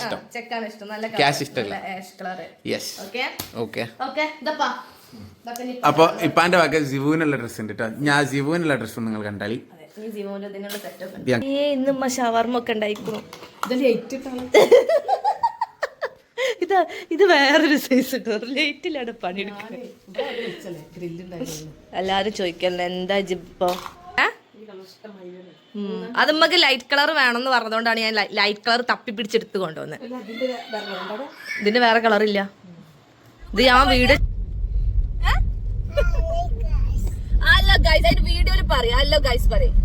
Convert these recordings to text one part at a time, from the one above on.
ഇഷ്ടം ചെക്കാണ് ഇഷ്ടം. നല്ല ക്യാഷ് ഇഷ്ടമല്ല. Yes okay. അപ്പൊ ഇപ്പാന്റെ വക ജിവുവിനുള്ള ഡ്രസ് ഉണ്ട് കേട്ടോ. ഞാൻ ജിവുവിനുള്ള ഡ്രസ് നിങ്ങൾ കണ്ടാലി ഇന്ന് ഷവർമ്മ ഒക്കെ ഉണ്ടായിക്കണു. ഇത് വേറൊരു സൈസ് കേട്ടോ. ലേറ്റിലാണ് പണിയെടുക്കുന്നത്. എല്ലാരും ചോദിക്കല്ലേ എന്താ ജിപ്പോ. അത് നമുക്ക് ലൈറ്റ് കളർ വേണമെന്ന് പറഞ്ഞതുകൊണ്ടാണ് ഞാൻ ലൈറ്റ് കളർ തപ്പി പിടിച്ചെടുത്ത് കൊണ്ടുവന്നത്. ഇതിന്റെ വേറെ കളർ ഇല്ല. ഇത് ഞാൻ വീട് ഹലോ ഗൈസ് അതിന്റെ വീഡിയോയിൽ പറയാം. ഹലോ ഗൈസ് പറയും.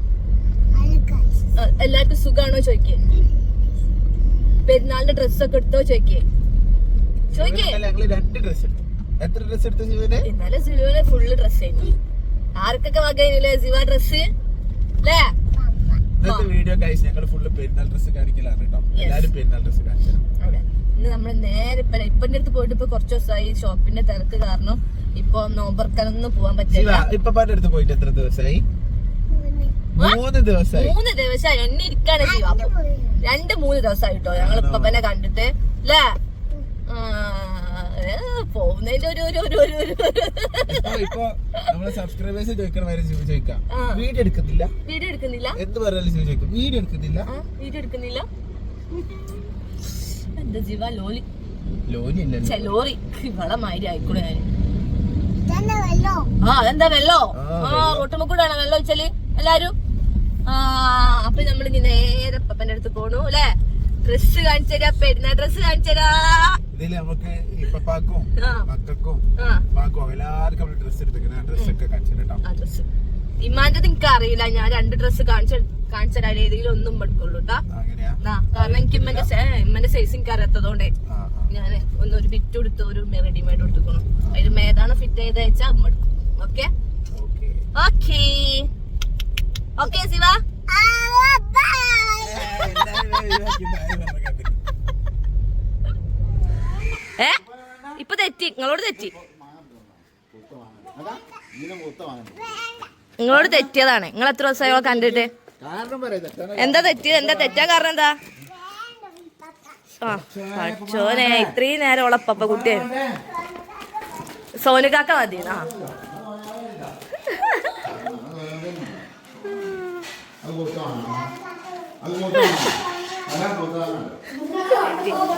എല്ലാവർക്കും സുഖാണോ ചോദിക്കേ. പെരുന്നാളിന്റെ ഡ്രസ്സൊക്കെ എടുത്തോ ചോദിക്കേ. ഇന്നലെ സിലുവിന് ഫുള്ള് ഡ്രസ് ആയിരുന്നു. ആർക്കൊക്കെ വകയില്ലേ സിവ ഡ്രസ് അല്ലേ. വീഡിയോ ഗൈസ് ഞങ്ങൾ ഫുള്ള് പെരുന്നാൾ ഡ്രസ് കാണിക്കലാണ് കേട്ടോ. എല്ലാരും പെരുന്നാൾ ഡ്രസ് കാണിച്ചു. ഇന്ന് നമ്മള് നേരെ ഇപ്പന്റെ അടുത്ത് പോയിട്ട് ഇപ്പൊ കുറച്ച് ദിവസമായി ഷോപ്പിന്റെ തിരക്ക് കാരണം ഇപ്പൊ നോമ്പർക്കാനൊന്നും പോവാൻ പറ്റില്ല. ഇപ്പന്റെ അടുത്ത് പോയിട്ട് എത്ര ദിവസമായി? 3 ദിവസമായി. എണ്ണി ഇരിക്കാണ് ചെയ്യുക. 2-3 ദിവസമായിട്ടോ ഞങ്ങൾ ഇപ്പനെ കണ്ടിട്ട് അല്ലേ. പോകുന്നതിന്റെ വീഡിയോ എടുക്കുന്നില്ല. വീഡിയോ എടുക്കുന്നില്ല. എന്താ ജീവ ലോലി ലോറി ഇവളെ മാതിരി ആയിക്കൂടെ ഞാൻ. അതെന്താ വെള്ളോ? റോട്ടുമ്മക്കൂടാണ് വെള്ളം വെച്ചാല് എല്ലാരും. അപ്പൊ നമ്മളിനി നേരെ പപ്പന്റെ അടുത്ത് പോണു അല്ലെ. ഡ്രസ് കാണിച്ചു തരാ. പെരുന്നാൾ ഡ്രസ് കാണിച്ചു തരാ. നമുക്ക് ഇപ്പാക്കും മക്കൾക്കും എല്ലാവർക്കും ഡ്രസ് എടുത്തിരിക്കുന്ന ഡ്രസ്സൊക്കെ കാണിച്ചു തരാം. ഇമാന്റെ നിനക്ക് അറിയില്ല. ഞാൻ 2 ഡ്രസ് കാണിച്ചാൽ ഏതെങ്കിലും ഒന്നും എടുക്കുള്ളൂ കേട്ടാ. കാരണം എനിക്ക് ഇമ്മന്റെ സൈസ് എനിക്ക് അറിയാത്തതുകൊണ്ടേ ഞാൻ ഒരു ബിറ്റ് എടുത്ത് ഒരു റെഡിമെയ്ഡ് എടുത്തുക്കണം. അതിൽ മേതാണ് ഫിറ്റ് ചെയ്ത് വെച്ചാൽ അമ്മ എടുക്കും. Okay okay okay Shiva. ഇപ്പൊ തെറ്റി. നിങ്ങളോട് തെറ്റി. നിങ്ങളോട് തെറ്റിയതാണ്. നിങ്ങൾ എത്ര ദിവസമായി കണ്ടിട്ട്? എന്താ തെറ്റിയത്? എന്താ തെറ്റാ കാരണം എന്താ? ചോനെ ഇത്രയും നേരം ഉളപ്പ കുട്ടിയെ സോനുകാക്ക മതി.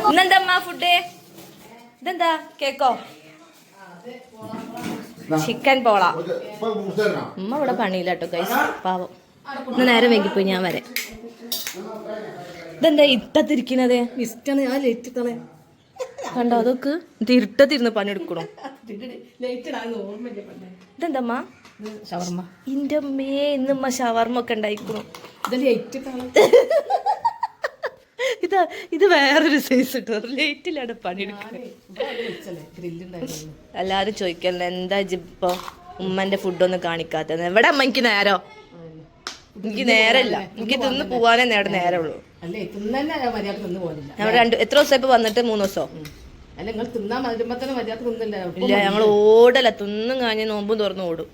ഇന്നെന്താ ഫുഡ്? ഇതെന്താ കേക്കോ? ചിക്കൻ പോള. ഉമ്മ ഇവിടെ പണിയില്ല കേട്ടോ ഗൈസ്. പാവം ഇന്ന് നേരം വൈകിപ്പോയി. ഞാൻ വരെ. ഇതെന്താ ഇട്ടത്തിരിക്കണത്? ഇഷ്ടാണ്. ഞാൻ ലേറ്റ് കണ്ടോ? അതൊക്കെ ഇരുട്ടത്തിരുന്ന് പണിയെടുക്കണോ? ഇതെന്തമ്മ? ഷവർമ്മ. ഇന്റെ അമ്മേ ഇന്നമ്മ ഷവർമ്മ ഒക്കെ ഉണ്ടായിക്കണു. ഇത് വേറൊരു സൈസ് കേട്ടോ. ലേറ്റിലാണ് പണിയെടുക്കുന്നത്. എല്ലാരും ചോദിക്കല്ലേ എന്താ ജിപ്പോ ഉമ്മന്റെ ഫുഡൊന്നും കാണിക്കാത്തത്. എവിടെ അമ്മ? എനിക്ക് നേരോ? എനിക്ക് നേരമില്ല. എനിക്ക് തിന്ന് പോവാനേ നേരമുള്ളൂ. ഞങ്ങൾ എത്ര ദിവസം ഇപ്പൊ വന്നിട്ട്? 3 ദിവസോ? ഇല്ല ഞങ്ങൾ ഓടല. തിന്നും കാഞ്ഞ് നോമ്പും തുറന്ന് ഓടും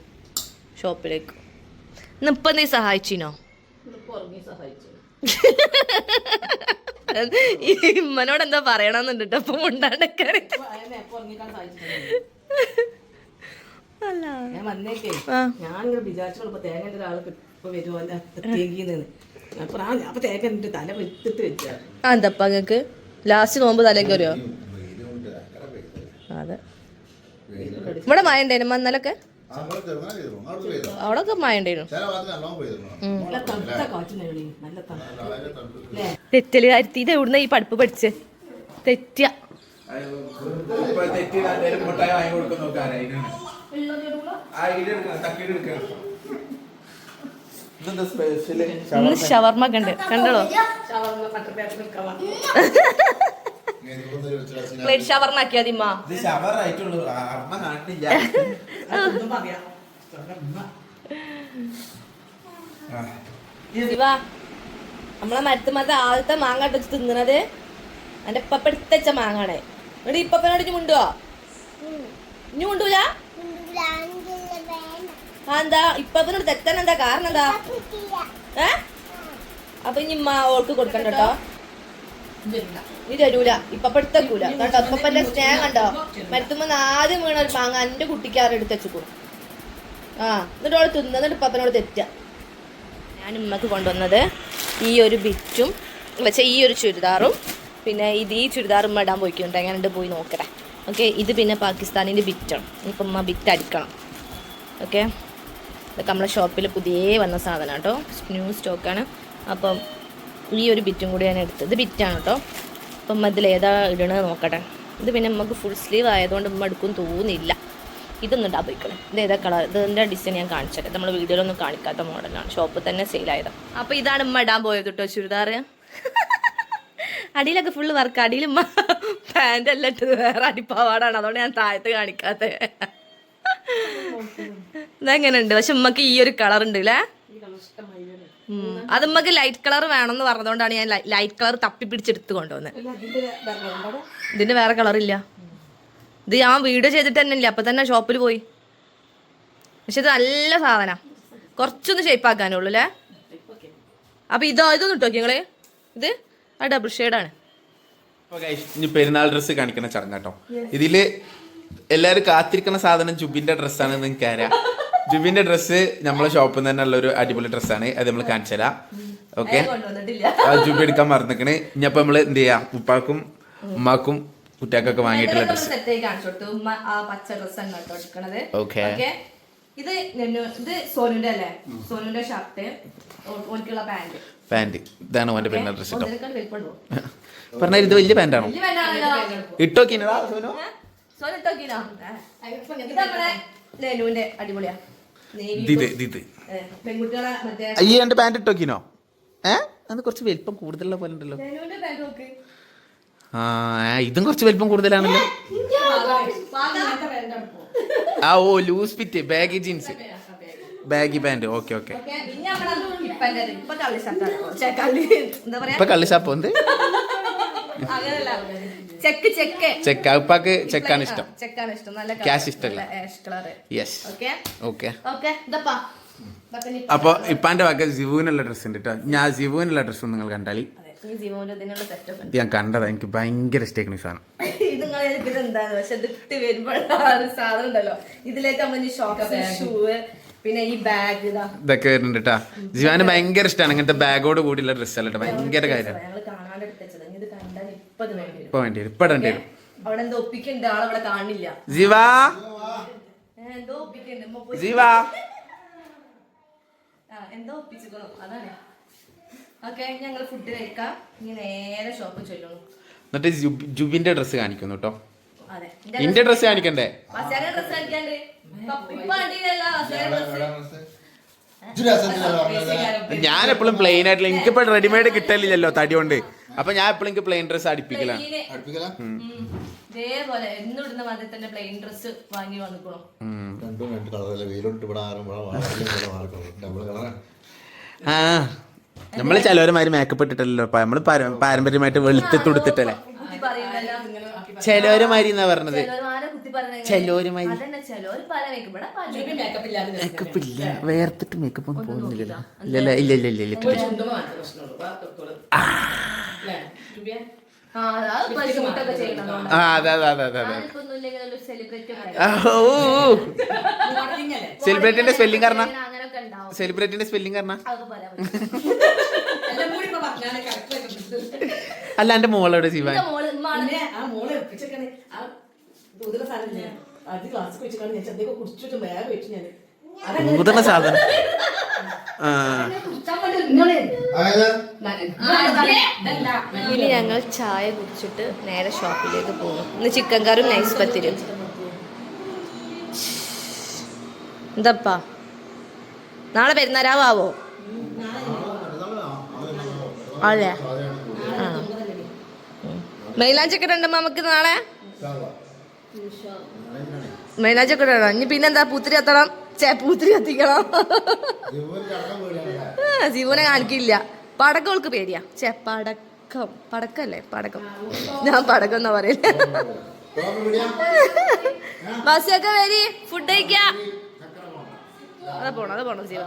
ഷോപ്പിലേക്ക്. ഇന്നിപ്പൊ നീ സഹായിച്ചിനോ? ഇമ്മനോട് എന്താ പറയണമെന്നുണ്ട് കേട്ടോ. അപ്പൊ ഉണ്ടാണ്ടൊക്കെ എന്തപ്പാ നിങ്ങക്ക് ലാസ്റ്റ് നോമ്പ് തലേക്ക് വരുമോ? അതെ. ഇവിടെ മഴ ഉണ്ടായിരുന്നു ഇന്നലൊക്കെ. അവിടെ മഴ ഉണ്ടായിരുന്നു. തെറ്റല് കാര്യത്തി. ഇത് എവിടുന്ന ഈ പഠിപ്പ് പഠിച്ച് തെറ്റ? ഇന്ന് ഷവർമ്മ കണ്ട് കണ്ടോ? പ്ലേറ്റ് ഷവർമ്മ ആക്കിയാ മതി. നമ്മളെ മരത്തുമത്തെ ആദ്യത്തെ മാങ്ങ അടച്ച് തിന്നണത് എന്റെ ഇപ്പ എടുത്തച്ച മാങ്ങാണേ. എന്നിട്ട് ഇപ്പനോട് ഇഞ്ഞു മുണ്ടുവോ? ഇഞ്ഞു മുണ്ടൂല? എന്താ ഇപ്പനോട് തെറ്റാൻ എന്താ കാരണം? എന്താ അപ്പൊ ഇനി ഓൾക്ക് കൊടുക്കണ്ട കേട്ടോ. നീ തരൂല ഇപ്പൊ എടുത്തേക്കൂല കണ്ടോ അപ്പന്റെ സ്നേഹം കണ്ടോ മരത്തുമ്പോ ആദ്യം വീണ ഒരു മാങ്ങ എന്റെ കുട്ടിക്കാരെ എടുത്ത് വെച്ചുകൂടും എന്നിട്ട് അവള് തിന്നിട്ട് ഇപ്പനോട് തെറ്റ. ഞാൻ ഉമ്മക്ക് കൊണ്ടുവന്നത് ഈ ഒരു ബിറ്റും വെച്ചാൽ ഈ ഒരു ചുരിദാറും പിന്നെ ഈ ചുരിദാറും ഉമ്മ ഇടാൻ പോയിക്കുന്നുണ്ട്. എങ്ങനെ പോയി നോക്കട്ടെ. ഓക്കെ, ഇത് പിന്നെ പാകിസ്ഥാനിൻ്റെ ബിറ്റാണ്. ഇപ്പം ഉമ്മ ബിറ്റ് അടിക്കണം. ഓക്കെ, ഇതൊക്കെ നമ്മളെ ഷോപ്പിൽ പുതിയ വന്ന സാധനം കേട്ടോ, ന്യൂ സ്റ്റോക്കാണ്. അപ്പം ഈ ഒരു ബിറ്റും കൂടി ഞാൻ എടുത്തത്. ഇത് ബിറ്റാണ് കേട്ടോ. അപ്പം അതിലേതാ ഇടണത് നോക്കട്ടെ. ഇത് പിന്നെ നമുക്ക് ഫുൾ സ്ലീവ് ആയതുകൊണ്ട് ഉമ്മ എടുക്കും തോന്നില്ല. ഇതൊന്നും ഇടാൻ പോയിക്കണം. ഇത് ഏതാ കളർ, ഇതിൻ്റെ ഡിസൈൻ ഞാൻ കാണിച്ചിട്ട് നമ്മൾ വീഡിയോയിലൊന്നും കാണിക്കാത്ത മോഡലാണ്, ഷോപ്പിൽ തന്നെ സെയിലായത്. അപ്പോൾ ഇതാണ് ഉമ്മ ഇടാൻ പോയത് കേട്ടോ ചുരിദാർ. അടിയിലൊക്കെ ഫുള്ള് വർക്ക്. അടിയിൽ ഉമ്മ പാൻ്റ് എല്ലാം ഇട്ടത് വേറെ അടിപ്പാവാടാണ്, അതുകൊണ്ട് ഞാൻ താഴത്ത് കാണിക്കാത്ത. ഇതെങ്ങനെ ഉണ്ട്? പക്ഷെ ഉമ്മക്ക് ഈ ഒരു കളർ ഉണ്ട് അല്ലേ? അത് ഉമ്മക്ക് ലൈറ്റ് കളർ വേണമെന്ന് പറഞ്ഞതുകൊണ്ടാണ് ഞാൻ ലൈറ്റ് കളർ തപ്പി പിടിച്ചെടുത്ത് കൊണ്ടുവന്നത്. ഇതിന്റെ വേറെ കളറില്ല. ഇത് ഞാൻ വീഡിയോ ചെയ്തിട്ട് തന്നെ ഇല്ല, അപ്പൊ തന്നെ ഷോപ്പിൽ പോയി. പക്ഷെ ഇത് നല്ല സാധന, കുറച്ചൊന്ന് ഷേപ്പ് ആക്കാനുള്ളൂ അല്ലേ? അപ്പൊ ഇതൊന്നും ഇട്ടോ നിങ്ങള്. ഇത് ആ ഡബിൾ ഷെയ്ഡാണ്. ഇനി പെരുന്നാൾ ഡ്രസ്സ് കാണിക്കുന്ന ചടങ്ങാട്ടോ. ഇതില് എല്ലാരും കാത്തിരിക്കുന്ന സാധനം ജുബിന്റെ ഡ്രസ്സാണ്. നിങ്ങൾക്ക് അറിയാം, ജുബിന്റെ ഡ്രസ്സ് നമ്മളെ ഷോപ്പിൽ നിന്ന് തന്നെ ഉള്ള ഒരു അടിപൊളി ഡ്രസ്സാണ്. അത് നമ്മൾ കാണിച്ചു തരാം. ഓക്കെ, ജുബി എടുക്കാൻ മറന്നിക്കണ്. ഇനിയപ്പോ നമ്മള് എന്ത് ചെയ്യാം, ഉപ്പാക്കും ഉമ്മാക്കും കുട്ടികൾക്കൊക്കെ വാങ്ങിയിട്ടുള്ള ഡ്രസ്സ്. ഓക്കെ, ഇത് സോനുന്റെ അല്ലേ? സോനുന്റെ ഷർട്ട്, പാന്റ്. ഇതാണ് ഓന്റെ പെരുന്നാൾ ഡ്രസ് കേട്ടോ. പറഞ്ഞാൽ ഇത് വലിയ പാന്റാണോ? ഇട്ടോക്കിനാ സോനു? അടിപൊളിയാ. ഈ രണ്ട് പാന്റ് ഇട്ടോക്കിനോ? അത് കുറച്ച് വലിപ്പം കൂടുതലുള്ള പോലെ ഉണ്ടല്ലോ. ഇതും കുറച്ച് വലിപ്പം കൂടുതലാണല്ലോ. ഓ loose fit baggy jeans, baggy pant. Okay okay. ഇപ്പൊ കള്ളി ഷാപ്പ് ഉണ്ട്. ചെക്ക് ഉപ്പാക്ക് ചെക്കാണ് ഇഷ്ടം, ക്യാഷ് ഇഷ്ടമല്ല. Yes, okay. അപ്പൊ ഇപ്പാന്റെ വക ജിവുവിനുള്ള ഡ്രസ് ഉണ്ട് കേട്ടോ. ഞാൻ ജിവുവിനുള്ള ഡ്രസ്സ് നിങ്ങൾ കണ്ടാലി ഞാൻ കണ്ടതാ, എനിക്ക് ഭയങ്കര ഇഷ്ടമായിരിക്കും ഈ സാധനം. പിന്നെ ഈ ബാഗ് ഇതൊക്കെ വരുന്നുണ്ട് കേട്ടാ. ജിവാന് ഭയങ്കര ഇഷ്ടമാണ് ഇങ്ങനത്തെ ബാഗോട് കൂടിയുള്ള ഡ്രസ്സ് അല്ല, ഭയങ്കര കാര്യമാണ്. ഇപ്പൊ വേണ്ടി വരും, ഇപ്പൊ ഇടേണ്ടി വരും. ജീവാ ജീവാ എന്തോ ഒപ്പിച്ചിക്കണോ, അതാണ്. ഓക്കെ, ഞങ്ങൾ ഫുഡ് കഴിക്കാം. ഇനി നേരെ ഷോപ്പിൽ ചെല്ലണം. എന്നിട്ട് ജുബിന്റെ ഡ്രസ്സ് കാണിക്കുന്നു കേട്ടോ. ഇന്റെ ഡ്രസ്സ് കാണിക്കണ്ടേ? ഞാൻ എപ്പോഴും പ്ലെയിൻ ആയിട്ടുള്ള, എനിക്കിപ്പോ റെഡിമെയ്ഡ് കിട്ടലില്ലല്ലോ തടി കൊണ്ട്. അപ്പൊ ഞാൻ എപ്പോഴും എനിക്ക് പ്ലെയിൻ ഡ്രസ്സ് അടുപ്പിക്കലാണ്. ഇതേപോലെ എന്നിടുന്ന മാതിരി തന്നെ പ്ലെയിൻ ഡ്രസ് വാങ്ങി വന്നിക്കണോ. നമ്മള് ചിലവരുമാതിരി മേക്കപ്പ് ഇട്ടിട്ടല്ലോ, നമ്മള് പാരമ്പര്യമായിട്ട് വെളുത്ത് കൊടുത്തിട്ടല്ലേ. ചിലവരുമാതിരി എന്നാ പറഞ്ഞത്, ചിലവരുമാതിരി മേക്കപ്പ് ഇല്ല, വേർത്തിട്ട് മേക്കപ്പ് ഒന്നും പോകുന്നില്ലല്ലോ. ഇല്ലല്ല, ഇല്ല ഇല്ല ഇല്ല ഇല്ല. സെലിബ്രിറ്റിന്റെ സ്പെല്ലിംഗ് കാരണം, സെലിബ്രിറ്റിന്റെ സ്പെല്ലിംഗ് കാരണം. അല്ല എന്റെ മോളോട് ശിവ ഊതുന്ന സാധനം. ഇനി ഞങ്ങൾ ചായ കുടിച്ചിട്ട് നേരെ ഷോപ്പിലേക്ക് പോകും. ഇന്ന് ചിക്കൻ കറിയും നൈസ് പത്തിരും. എന്താപ്പാ നാളെ പെരുന്നാരാവോ? അല്ലേ, മൈലാഞ്ചൊക്കെ ഉണ്ട് നമുക്ക് നാളെ. മൈലാഞ്ചൊക്കെ ഇടണം. ഇനി പിന്നെന്താ, പൂത്തിരി എത്തണം, പൂത്തിരി എത്തിക്കണം. ജീവനെ കാണിക്കില്ല. പടക്കൾക്ക് പേടിയാ. പടക്കല്ലേ, പടക്കം. ഞാൻ പടക്കം എന്നാ പറയല്ലേ. ബസ്സൊക്കെ വരി, ഫുഡ് കഴിക്കാം. അത് പോണം ജീവ.